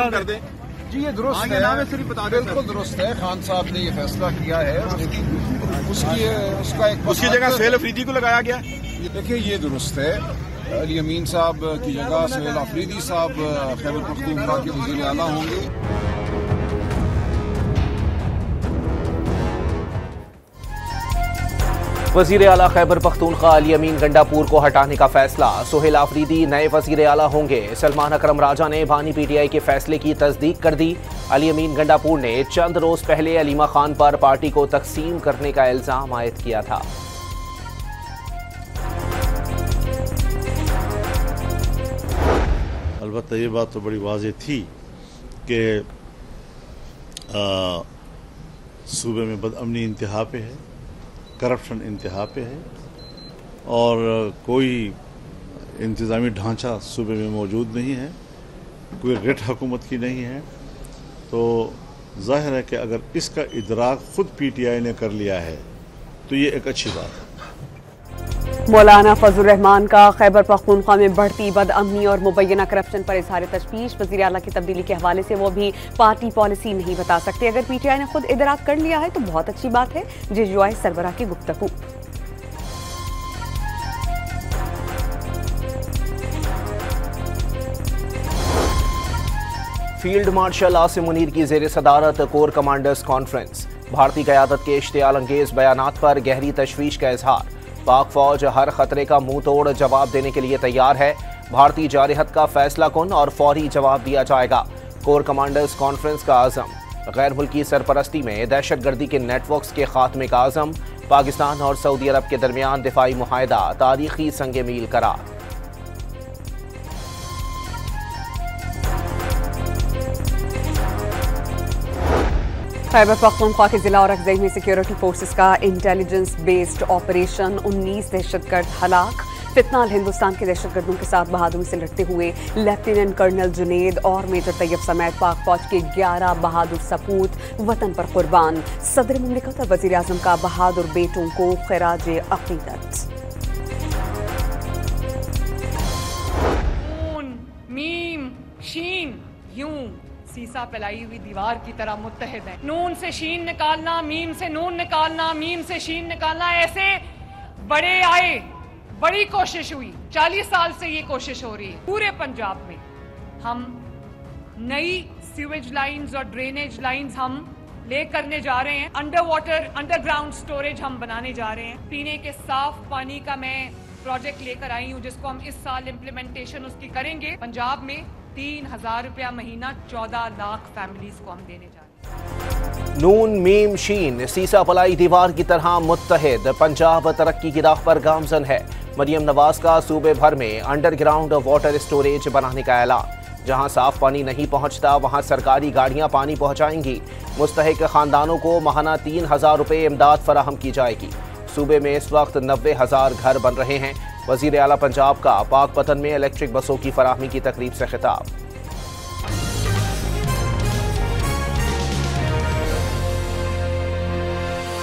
खत्म कर दें? जी ये दुरुस्त है, नाम है सिर्फ बता दें। बिल्कुल दुरुस्त है, खान साहब ने ये फैसला किया है, उसकी जगह सुहेल अफरीदी को लगाया गया। देखिए ये दुरुस्त है, अली अमीन साहब की जगह सुहेल अफरीदी साहब खैबर पख्तूनख्वा के वज़ीर आला होंगे। वज़ीर आला खैबर पख्तूनख्वा अली अमीन गंडापुर को हटाने का फैसला, सुहेल आफरीदी नए वज़ीर आला होंगे। सलमान अकरम राजा ने बानी पीटीआई के फैसले की तस्दीक कर दी। अली अमीन गंडापुर ने चंद रोज पहले अलीमा खान पर पार्टी को तकसीम करने का इल्जाम आयद किया था। अलबत्ता ये बात तो बड़ी वाज़ेह थी कि सूबे में बदअमनी इंतहा पे है, करप्शन इंतहा पे है और कोई इंतज़ामी ढांचा सूबे में मौजूद नहीं है, कोई रिट हुकूमत की नहीं है। तो जाहिर है कि अगर इसका इदराक खुद पीटीआई ने कर लिया है तो ये एक अच्छी बात है। मौलाना फजलुर रहमान का खैबर पख्तूनख्वा में बढ़ती बदअमनी और मुबैना करप्शन पर इजहार तशवीश। वज़ीर आला की तब्दीली के हवाले से वो भी पार्टी पॉलिसी नहीं बता सकते। अगर पीटीआई ने खुद इदराक कर लिया है तो बहुत अच्छी बात है। जेयूआई सरबराह की गुफ्तगू। फील्ड मार्शल आसिम मुनीर की ज़ेर सदारत कोर कमांडर्स कॉन्फ्रेंस। भारतीय क़यादत के इश्तियाल अंगेज बयानात पर गहरी तशवीश का इजहार। पाक फौज हर खतरे का मुंह तोड़ जवाब देने के लिए तैयार है। भारतीय जारहत का फैसला कुन और फौरी जवाब दिया जाएगा। कोर कमांडर्स कॉन्फ्रेंस का आज़म। गैर मुल्की सरपरस्ती में दहशतगर्दी के नेटवर्क्स के खात्मे का आज़म। पाकिस्तान और सऊदी अरब के दरमियान दिफाई मुआहिदा तारीखी संगे मील करार। खैबर पख्तूनख्वा के जिला और अगज़ई में सिक्योरिटी फोर्सेस का इंटेलिजेंस बेस्ड ऑपरेशन, 19 दहशतगर्द हलाक। फितनाल हिंदुस्तान के दहशतगर्दों के साथ बहादुरी से लड़ते हुए लेफ्टिनेंट कर्नल जुनेद और मेजर तैयब समेत पाक फौज के 11 बहादुर सपूत वतन पर कुर्बान। सदर मुमलिकत और वज़ीर आज़म का बहादुर बेटों को खिराज अक़ीदत। मीम शीन यूं सीसा फैलाई हुई दीवार की तरह मुत्तहिद है। नून से शीन निकालना, मीम से नून निकालना, मीम से शीन निकालना, ऐसे बड़े आए, बड़ी कोशिश हुई। 40 साल से ये कोशिश हो रही है। पूरे पंजाब में हम नई सीवेज लाइंस और ड्रेनेज लाइंस हम ले करने जा रहे हैं। अंडर वाटर अंडरग्राउंड स्टोरेज हम बनाने जा रहे हैं। पीने के साफ पानी का मैं प्रोजेक्ट लेकर आई हूँ जिसको हम इस साल इम्प्लीमेंटेशन उसकी करेंगे। पंजाब में 3000 रुपया महीना 14 लाख फैमिलीज को हम देने जा रहे हैं। नून मीम शीन सीसा पलाई दीवार की तरह मुत्तहिद। पंजाब तरक्की की राह पर गामजन है। मरियम नवाज का सूबे भर में अंडरग्राउंड वाटर स्टोरेज बनाने का ऐलान। जहां साफ पानी नहीं पहुंचता वहां सरकारी गाड़ियां पानी पहुंचाएंगी। मुस्तहिक खानदानों को माहाना 3000 रुपये इमदाद फराहम की जाएगी। सूबे में इस वक्त 90,000 घर बन रहे हैं। वज़ीर आला पंजाब का पाक पतन में इलेक्ट्रिक बसों की फराहमी की तकरीब से खिताब।